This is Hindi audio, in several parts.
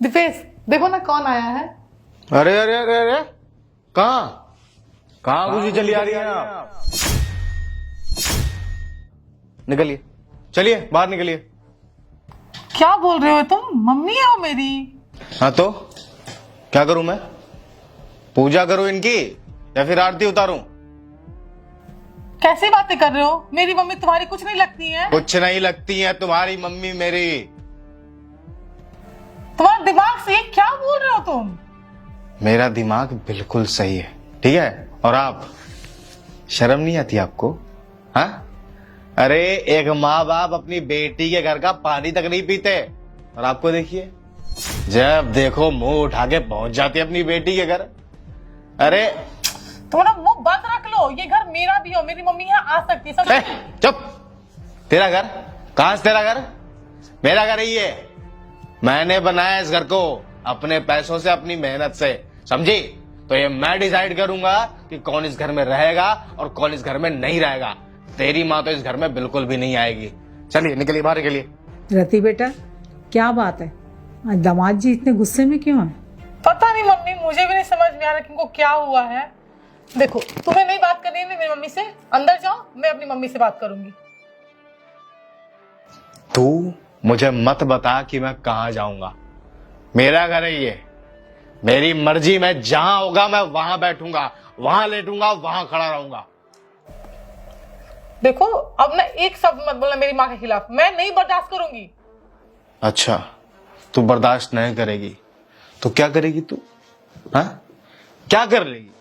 दीपेश, देखो ना कौन आया है। अरे अरे अरे अरे, कहाँ कहाँ घुसी चली आ रही है आप? निकलिए, चलिए बाहर निकलिए। क्या बोल रहे हो तुम? मम्मी है वो मेरी। हाँ तो क्या करूं मैं? पूजा करूं इनकी या फिर आरती उतारूं? कैसी बातें कर रहे हो? मेरी मम्मी तुम्हारी कुछ नहीं लगती है। कुछ नहीं लगती है तुम्हारी मम्मी मेरी। तुम्हारा दिमाग सही है? क्या बोल रहे हो तुम? मेरा दिमाग बिल्कुल सही है, ठीक है? और आप, शर्म नहीं आती आपको? हाँ, अरे एक माँ बाप अपनी बेटी के घर का पानी तक नहीं पीते, और आपको देखिए, जब देखो मुंह उठा के पहुंच जाती है अपनी बेटी के घर। अरे तुम्हारा मुंह बंद रख लो, ये घर मेरा भी हो, मेरी मम्मी यहाँ आ सकती है, समझ? चुप। तेरा घर? कहां से तेरा घर? मेरा घर ही है। मैंने बनाया इस घर को अपने पैसों से, अपनी मेहनत से, समझी? तो ये मैं डिसाइड करूंगा कि कौन इस घर में रहेगा और कौन इस घर में नहीं रहेगा। तेरी माँ तो इस घर में बिल्कुल भी नहीं आएगी। चलिए निकलिए, बाहर निकलिए। रति बेटा, क्या बात है? आज दामाद जी इतने गुस्से में क्यों हैं? पता नहीं मम्मी, मुझे भी नहीं समझ में आ रहा कि इनको क्या हुआ है। देखो, तुम्हें नहीं बात करनी है मेरी मम्मी से, अंदर जाओ, मैं अपनी मम्मी से बात करूंगी। तू मुझे मत बता कि मैं कहां जाऊंगा। मेरा घर है ये, मेरी मर्जी। मैं जहां होगा मैं वहां बैठूंगा, वहां लेटूंगा, वहां खड़ा रहूंगा। देखो, अब ना एक शब्द मत बोलना मेरी माँ के खिलाफ, मैं नहीं बर्दाश्त करूंगी। अच्छा, तू बर्दाश्त नहीं करेगी तो क्या करेगी तू? हाँ, क्या कर लेगी?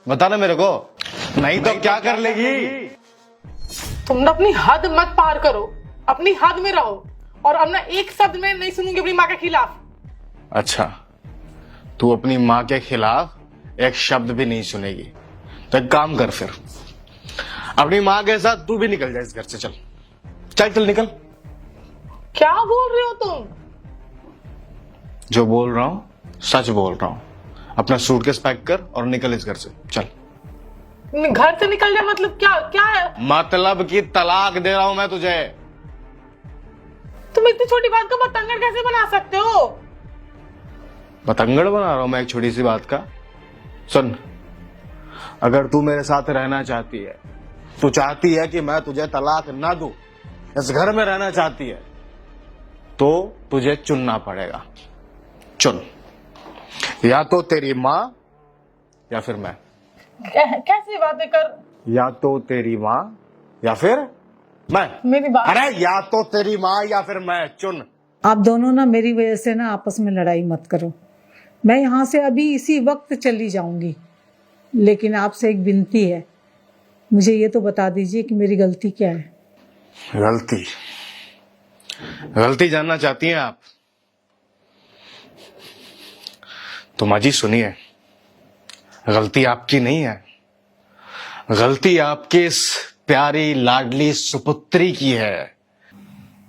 बता ना मेरे को। नहीं तो क्या कर लेगी? तुम ना अपनी हद मत पार करो, अपनी हद में रहो, और अब ना एक शब्द में नहीं सुनूंगी अपनी माँ के खिलाफ। अच्छा, तू अपनी माँ के खिलाफ एक शब्द भी नहीं सुनेगी तो एक काम कर, फिर अपनी माँ के साथ तू भी निकल जा इस घर से। चल चल चल, निकल। क्या बोल रहे हो तुम? जो बोल रहा हूं सच बोल रहा हूं। अपना सूटकेस पैक कर और निकल इस घर से, चल। घर से निकल जाए मतलब क्या? क्या है मतलब कि तलाक दे रहा हूं मैं तुझे। तुम इतनी छोटी बात को बतंगड़ कैसे बना सकते हो? पतंगड़ बना रहा हूं मैं एक छोटी सी बात का? सुन, अगर तू मेरे साथ रहना चाहती है, तू चाहती है कि मैं तुझे तलाक ना दूं, इस घर में रहना चाहती है, तो तुझे चुनना पड़ेगा। चुन, या तो तेरी माँ या फिर मैं। कैसी बातें कर? या तो तेरी माँ या फिर मैं। मेरी बात, अरे या तो तेरी माँ या फिर मैं, चुन। आप दोनों ना मेरी वजह से ना आपस में लड़ाई मत करो। मैं यहाँ से अभी इसी वक्त चली जाऊंगी, लेकिन आपसे एक विनती है, मुझे ये तो बता दीजिए कि मेरी गलती क्या है। गलती? गलती जानना चाहती हैं आप? तो माँ जी सुनिए, गलती आपकी नहीं है, गलती आपकी इस प्यारी लाडली सुपुत्री की है।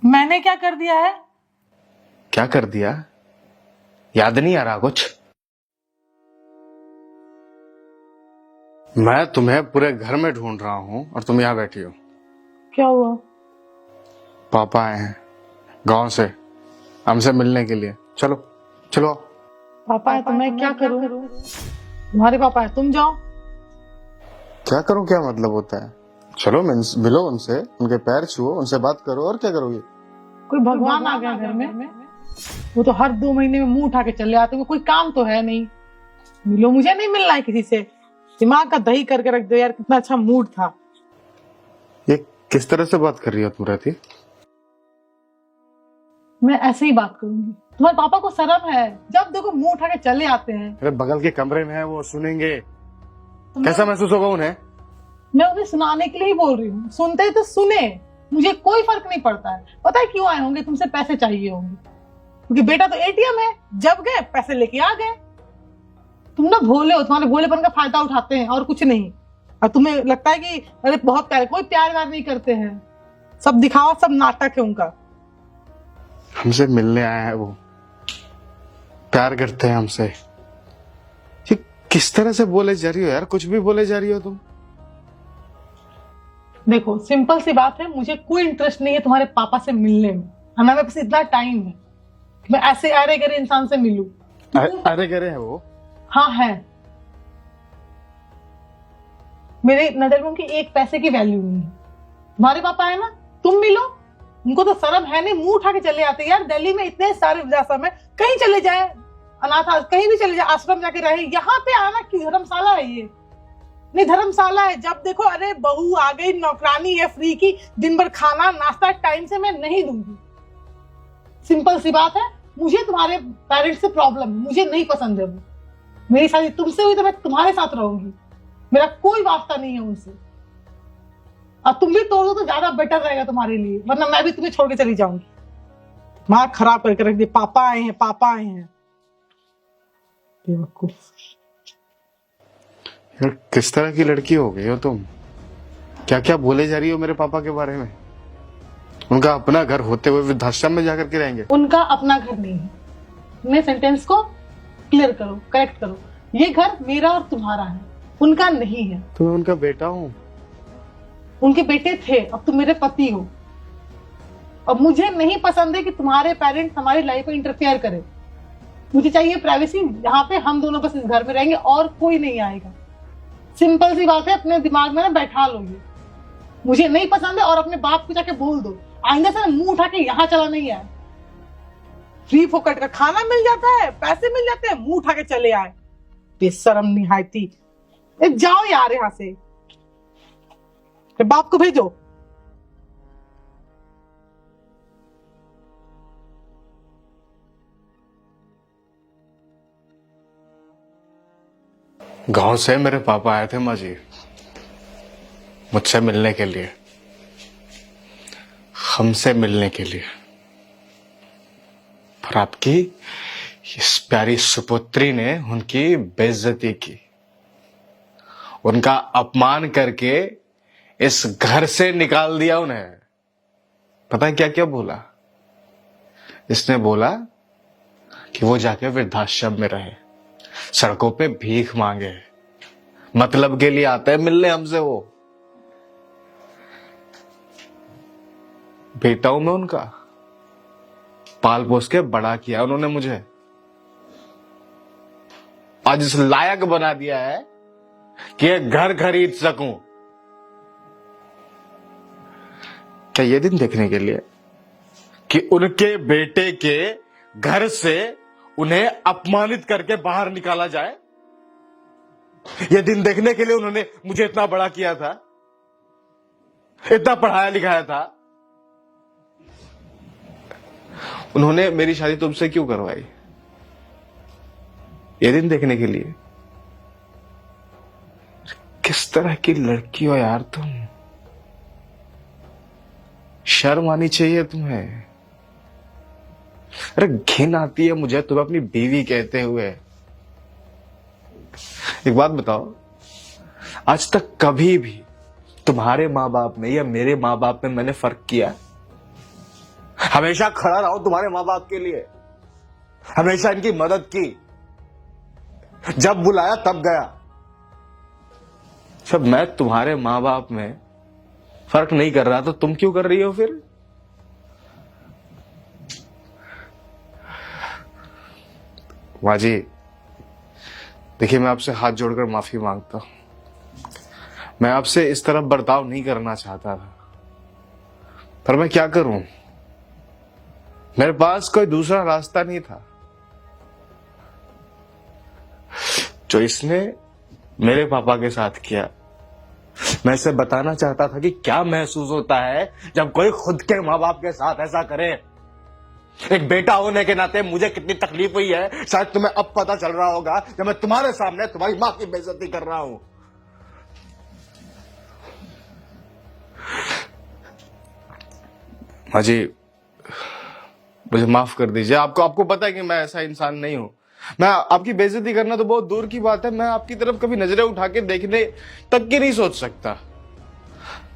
मैंने क्या कर दिया है? क्या कर दिया? याद नहीं आ रहा कुछ? मैं तुम्हें पूरे घर में ढूंढ रहा हूं और तुम यहां बैठी हो। क्या हुआ? पापा आए हैं गांव से हमसे मिलने के लिए। चलो चलो। पापा है तो मैं क्या करूं? तुम्हारे पापा है, तुम जाओ। क्या करूं? क्या मतलब होता है? चलो मिलो उनसे, उनके पैर छुओ, उनसे बात करो, और क्या करोगे? कोई भगवान आ गया घर में? वो तो हर 2 महीने में मुंह उठा के चले आते हैं, कोई काम तो है नहीं। मिलो, मुझे नहीं मिलना है किसी से। दिमाग का दही करके रख दो यार, कितना अच्छा मूड था। ये किस तरह से बात कर रही हो तुम रहती? मैं ऐसे ही बात करूंगी। तुम्हारे पापा को शर्म है? जब देखो मुंह उठा के चले आते हैं। अरे बगल के कमरे में है, वो सुनेंगे, कैसा महसूस होगा उन्हें? मैं उन्हें सुनाने के लिए ही बोल रही हूँ, सुनते ही तो सुने, मुझे कोई फर्क नहीं पड़ता है। पता है क्यों आए होंगे? तुमसे पैसे चाहिए होंगे, क्योंकि बेटा तो एटीएम है, जब गए पैसे लेके आ गए। तुम ना भोले हो, तुम्हारे भोलेपन का फायदा उठाते हैं और कुछ नहीं। और तुम्हें लगता है कि अरे बहुत प्यार, कोई प्यार व्यार नहीं करते हैं, सब दिखावा, सब नाटक है उनका। हमसे मिलने आया है वो, प्यार करते हैं हमसे। ये किस तरह से बोले जा रही हो यार? कुछ भी बोले जा रही हो तुम। देखो, सिंपल सी बात है, मुझे कोई इंटरेस्ट नहीं है तुम्हारे पापा से मिलने में, हमारे पास इतना टाइम है। मैं ऐसे अरे गरे इंसान से मिलूं। अरे करे है वो? हाँ है। मेरे नजर में उनकी एक पैसे की वैल्यू नहीं है। तुम्हारे पापा है ना, तुम मिलो, उनको तो शर्म है नहीं, मुंह उठा के चले आते। यार दिल्ली में इतने सारे वृद्धाश्रम है, कहीं चले जाए, अनाथ कहीं भी चले जाए, आश्रम जाके रहे, यहाँ पे आना क्यों? धर्मशाला है ये? नहीं धर्मशाला है। जब देखो अरे बहू आ गई, नौकरानी है फ्री की, दिन भर खाना नाश्ता टाइम से मैं नहीं दूंगी। सिंपल सी बात है। मुझे तुम्हारे पेरेंट्स से प्रॉब्लम है, मुझे नहीं पसंद है वो। मेरी शादी तुमसे हुई तो मैं तुम्हारे साथ रहूंगी, मेरा कोई वास्ता नहीं है उनसे। और तुम भी तोड़ दो तो ज्यादा बेटर रहेगा तुम्हारे लिए, वरना मैं भी तुम्हें छोड़ के चली जाऊंगी। माँ खराब करके रख दी, पापा आए हैं, पापा आए हैं, बेवकूफ। यार किस तरह की लड़की हो गई हो तुम? क्या क्या बोले जा रही हो मेरे पापा के बारे में? उनका अपना घर होते हुए वृद्धाश्रम में जाकर के रहेंगे? उनका अपना घर नहीं है। मैं सेंटेंस को क्लियर करो, करेक्ट करो। ये घर मेरा और तुम्हारा है, उनका नहीं है। तो मैं उनका बेटा हूँ। उनके बेटे थे, अब तुम मेरे पति हो। अब मुझे नहीं पसंद है कि तुम्हारे पेरेंट्स हमारी लाइफ में इंटरफेयर करे। मुझे चाहिए प्राइवेसी, यहाँ पे हम दोनों बस इस घर में रहेंगे और कोई नहीं आएगा। सिंपल सी बात है, अपने दिमाग में ना बैठा लो ये। मुझे नहीं पसंद है और अपने बाप को जाके बोल दो, आइंदा से मुंह उठा के यहाँ चला नहीं आए। फ्री फोकट का खाना मिल जाता है, पैसे मिल जाते हैं, मुंह उठा के चले आए। बेशरम निहायती। जाओ यार यहाँ से, बाप को भेजो। गांव से मेरे पापा आए थे माँ जी, मुझसे मिलने के लिए, हमसे मिलने के लिए। पर आपकी इस प्यारी सुपुत्री ने उनकी बेइज्जती की, उनका अपमान करके इस घर से निकाल दिया उन्हें। पता है क्या क्या बोला? इसने बोला कि वो जाके वृद्धाश्रम में रहे, सड़कों पे भीख मांगे, मतलब के लिए आते हैं मिलने हमसे वो। बेटा हूं मैं उनका, पाल पोस के बड़ा किया उन्होंने मुझे, आज इस लायक बना दिया है कि एक घर खरीद सकूं। क्या ये दिन देखने के लिए कि उनके बेटे के घर से उन्हें अपमानित करके बाहर निकाला जाए? ये दिन देखने के लिए उन्होंने मुझे इतना बड़ा किया था, इतना पढ़ाया लिखाया था। उन्होंने मेरी शादी तुमसे क्यों करवाई? ये दिन देखने के लिए? किस तरह की लड़की हो यार तुम? शर्म आनी चाहिए तुम्हें। अरे घिन आती है मुझे तुम्हें अपनी बीवी कहते हुए। एक बात बताओ, आज तक कभी भी तुम्हारे माँ बाप में या मेरे माँ बाप में मैंने फर्क किया? हमेशा खड़ा रहा हूं तुम्हारे माँ बाप के लिए, हमेशा इनकी मदद की, जब बुलाया तब गया। जब मैं तुम्हारे माँ बाप में फर्क नहीं कर रहा तो तुम क्यों कर रही हो फिर? माँ जी देखिए, मैं आपसे हाथ जोड़कर माफी मांगता हूं। मैं आपसे इस तरह बर्ताव नहीं करना चाहता था, पर मैं क्या करूं, मेरे पास कोई दूसरा रास्ता नहीं था। जो इसने मेरे पापा के साथ किया, मैं इसे बताना चाहता था कि क्या महसूस होता है जब कोई खुद के माँ बाप के साथ ऐसा करे। एक बेटा होने के नाते मुझे कितनी तकलीफ हुई है शायद तुम्हें अब पता चल रहा होगा, जब मैं तुम्हारे सामने तुम्हारी मां की बेइज्जती कर रहा हूं। माँ जी मुझे माफ कर दीजिए। आपको पता है कि मैं ऐसा इंसान नहीं हूं। मैं आपकी बेइज्जती करना तो बहुत दूर की बात है, मैं आपकी तरफ कभी नजरें उठा के देखने तक की नहीं सोच सकता।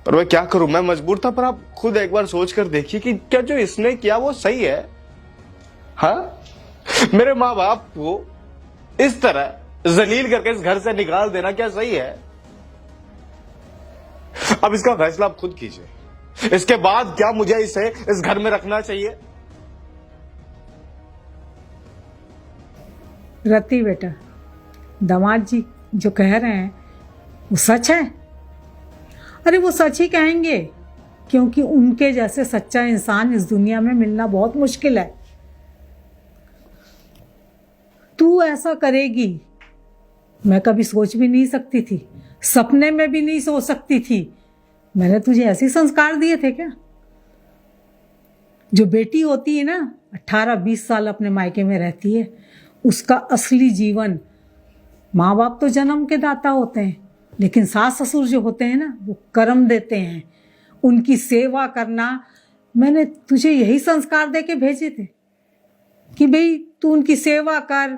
पर मैं क्या करूं, मैं मजबूर था। पर आप खुद एक बार सोच कर देखिए कि क्या जो इसने किया वो सही है? हाँ, मेरे माँ बाप को इस तरह जलील करके इस घर से निकाल देना क्या सही है? अब इसका फैसला आप खुद कीजिए। इसके बाद क्या मुझे इसे इस घर में रखना चाहिए? रति बेटा, दामाद जी जो कह रहे हैं वो सच है। अरे वो सच ही कहेंगे, क्योंकि उनके जैसे सच्चा इंसान इस दुनिया में मिलना बहुत मुश्किल है। तू ऐसा करेगी मैं कभी सोच भी नहीं सकती थी, सपने में भी नहीं सोच सकती थी। मैंने तुझे ऐसे संस्कार दिए थे क्या? जो बेटी होती है ना 18-20 साल अपने मायके में रहती है, उसका असली जीवन, माँ बाप तो जन्म के दाता होते हैं, लेकिन सास ससुर जो होते हैं ना वो कर्म देते हैं, उनकी सेवा करना। मैंने तुझे यही संस्कार दे के भेजे थे कि भाई तू उनकी सेवा कर,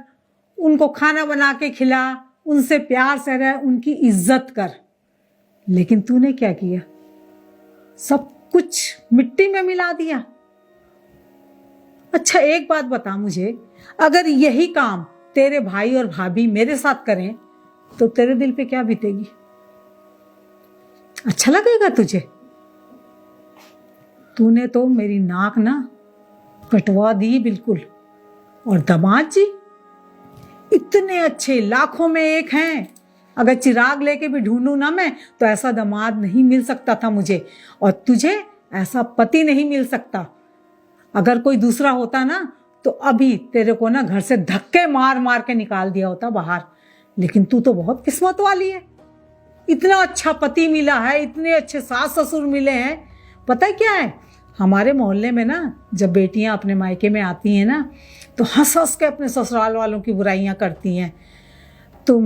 उनको खाना बना के खिला, उनसे प्यार से रह, उनकी इज्जत कर। लेकिन तूने क्या किया? सब कुछ मिट्टी में मिला दिया। अच्छा एक बात बता मुझे, अगर यही काम तेरे भाई और भाभी मेरे साथ करें तो तेरे दिल पे क्या बीतेगी? अच्छा लगेगा तुझे? तूने तो मेरी नाक ना कटवा दी बिल्कुल। और दामाद जी इतने अच्छे, लाखों में एक हैं। अगर चिराग लेके भी ढूंढूं ना मैं तो ऐसा दामाद नहीं मिल सकता था मुझे, और तुझे ऐसा पति नहीं मिल सकता। अगर कोई दूसरा होता ना तो अभी तेरे को ना घर से धक्के मार मार के निकाल दिया होता बाहर। लेकिन तू तो बहुत किस्मत वाली है, इतना अच्छा पति मिला है, इतने अच्छे सास ससुर मिले हैं। पता है क्या है, हमारे मोहल्ले में ना जब बेटियां अपने मायके में आती हैं ना तो हंस हंस के अपने ससुराल वालों की बुराइयां करती हैं। तो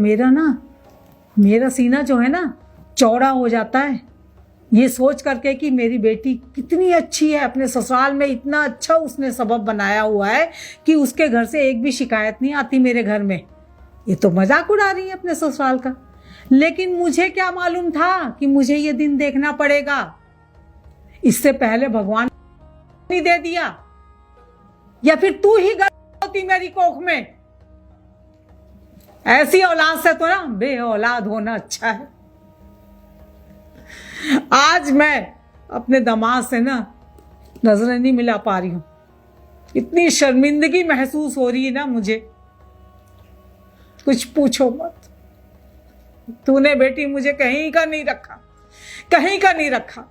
मेरा सीना जो है ना चौड़ा हो जाता है, ये सोच करके कि मेरी बेटी कितनी अच्छी है, अपने ससुराल में इतना अच्छा उसने सबब बनाया हुआ है कि उसके घर से एक भी शिकायत नहीं आती मेरे घर में। ये तो मजाक उड़ा रही है अपने ससुराल का। लेकिन मुझे क्या मालूम था कि मुझे ये दिन देखना पड़ेगा। इससे पहले भगवान नहीं दे दिया, या फिर तू ही गलत होती मेरी कोख में। ऐसी औलाद से तो ना बे औलाद होना अच्छा है। आज मैं अपने दामाद से ना नजरें नहीं मिला पा रही हूं, इतनी शर्मिंदगी महसूस हो रही है ना मुझे, कुछ पूछो मत। तूने बेटी मुझे कहीं का नहीं रखा, कहीं का नहीं रखा।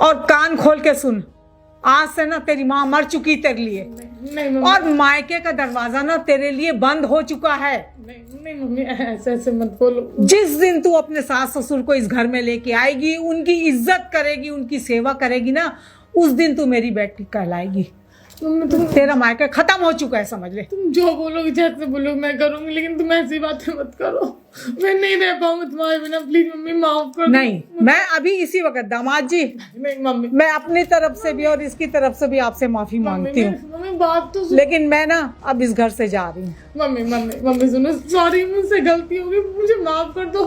और कान खोल के सुन, आज से ना तेरी माँ मर चुकी तेरे लिए, नहीं और मायके का दरवाजा ना तेरे लिए बंद हो चुका है। नहीं मम्मी, ऐसे ऐसे मत बोलो। जिस दिन तू अपने सास ससुर को इस घर में लेके आएगी, उनकी इज्जत करेगी, उनकी सेवा करेगी ना, उस दिन तू मेरी बेटी कहलाएगी। तुम तेरा मायका खत्म हो चुका है, समझ ले। तुम जो बोलोगे, जैसे बोलोगे मैं करूंगी, लेकिन तुम ऐसी बातें मत करो। मैं नहीं रह पाऊंगी तुम्हारे बिना, प्लीज मम्मी माफ कर दो। नहीं, मैं अभी इसी वक्त दामाद जी, नहीं मम्मी, मैं अपनी तरफ से भी और इसकी तरफ से भी आपसे माफी मांगती हूँ। मम्मी बात तो लेकिन मैं ना अब इस घर से जा रही हूँ। मम्मी सुनो, सॉरी, मुझसे गलती हो गई, मुझे माफ कर दो।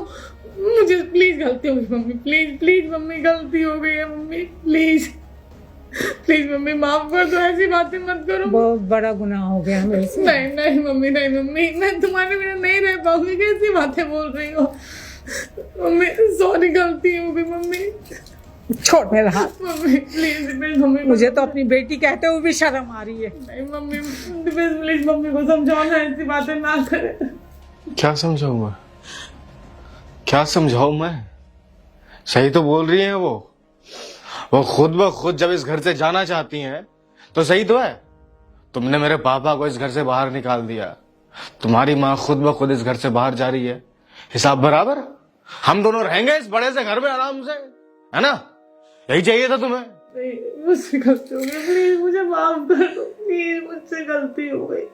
मुझे प्लीज गलती हो गई मम्मी, प्लीज मम्मी, गलती हो गई है मम्मी, प्लीज मम्मी माफ कर दो, ऐसी बातें मत करो। बहुत बड़ा गुनाह हो गया मेरे से। नहीं मम्मी, मैं तुम्हारे बिना नहीं रह पाऊंगी। कैसी बातें बोल रही हो मम्मी? सॉरी, गलती हो गई मम्मी। छोड़ मेरा हाथ मम्मी, प्लीज मम्मी। मुझे तो अपनी बेटी कहते हुए भी शर्म आ रही है। नहीं मम्मी, प्लीज मम्मी को समझाओ ना, ऐसी बातें ना करे। क्या समझाऊं मैं, क्या समझाऊं मैं? सही तो बोल रही है वो खुद ब खुद जब इस घर से जाना चाहती हैं तो सही तो है। तुमने मेरे पापा को इस घर से बाहर निकाल दिया, तुम्हारी माँ खुद ब खुद इस घर से बाहर जा रही है। हिसाब बराबर, हम दोनों रहेंगे इस बड़े से घर में आराम से, है ना? यही चाहिए था तुम्हें। मुझसे गलती हो गई, प्लीज मुझे माफ कर दो, प्लीज मुझसे गलती हो गई।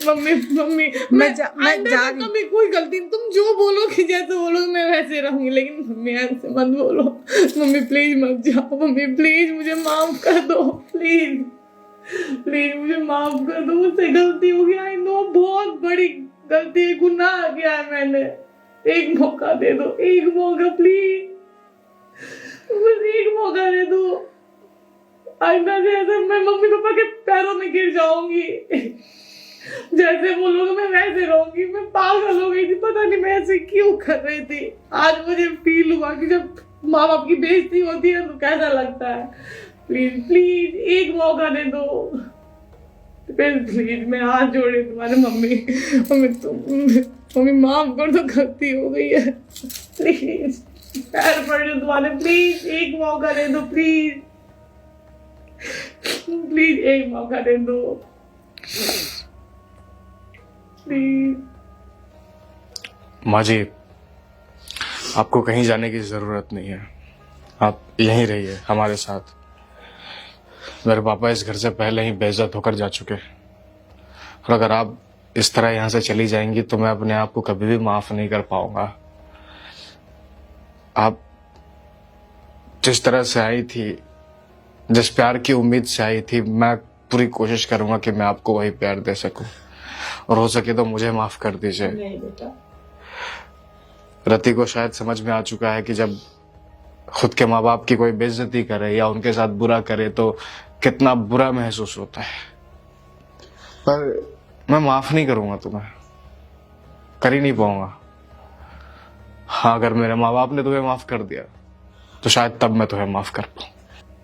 मम्मी मैं जा रही। कभी कोई गलती, तुम जो बोलोगे, जैसे बोलोगे मैं वैसे रहूंगी, लेकिन मम्मी ऐसे मत बोलो। मम्मी प्लीज मत जाओ, मम्मी प्लीज मुझे माफ कर दो, प्लीज मुझे माफ कर दो, मुझसे गलती हो गई। आई नो, बहुत बड़ी गलती, गुनाह किया है मैंने। एक मौका दे दो, एक मौका प्लीज, बस एक मौका दे दो। आइंदा से ऐसे मैं मम्मी पापा के पैरों में गिर जाऊंगी, जैसे बोलोगे मैं वैसे रहूंगी। मैं पागल हो गई थी, पता नहीं मैं ऐसे क्यों कर रही थी। आज मुझे फील हुआ कि जब माँ बाप की बेइज्जती होती है तो कैसा लगता है। प्लीज एक मौका दे दो। प्लीज मैं हाथ जोड़े तुम्हारे मम्मी, मम्मी माफ कर दो, गलती हो गई है, प्लीज पैर पड़ जाओ तुम्हारे, प्लीज एक मौका दे दो, प्लीज प्लीज एक मौका दे दो प्लीज। माँ जी, आपको कहीं जाने की जरूरत नहीं है, आप यहीं रहिए हमारे साथ। मेरे पापा इस घर से पहले ही बेइज्जत होकर जा चुके, और अगर आप इस तरह यहाँ से चली जाएंगी तो मैं अपने आप को कभी भी माफ नहीं कर पाऊंगा। आप जिस तरह से आई थी, जिस प्यार की उम्मीद से आई थी, मैं पूरी कोशिश करूंगा कि मैं आपको वही प्यार दे सकूं, और हो सके तो मुझे माफ कर दीजिए। नहीं बेटा, रति को शायद समझ में आ चुका है कि जब खुद के माँ बाप की कोई बेइज्जती करे या उनके साथ बुरा करे तो कितना बुरा महसूस होता है, पर मैं माफ नहीं करूंगा तुम्हें, कर ही नहीं पाऊंगा। हाँ, अगर मेरे माँ बाप ने तुम्हें माफ कर दिया तो शायद तब मैं तुम्हें माफ कर पाऊं।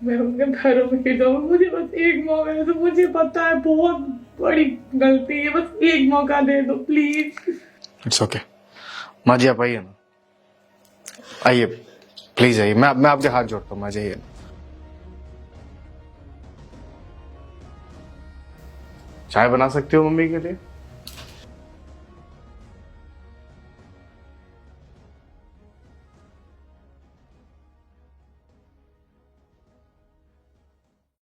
मैं उनके पैरों में गिर जाऊं, मुझे बस एक मौका दे दो, मुझे पता है बहुत बड़ी गलती है, बस एक मौका दे दो प्लीज। It's okay. माँ जी आप आइए ना, आइए प्लीज आइए, मैं आपके हाथ जोड़ता हूँ, माँ जी आइए। चाय बना सकती हो मम्मी के लिए?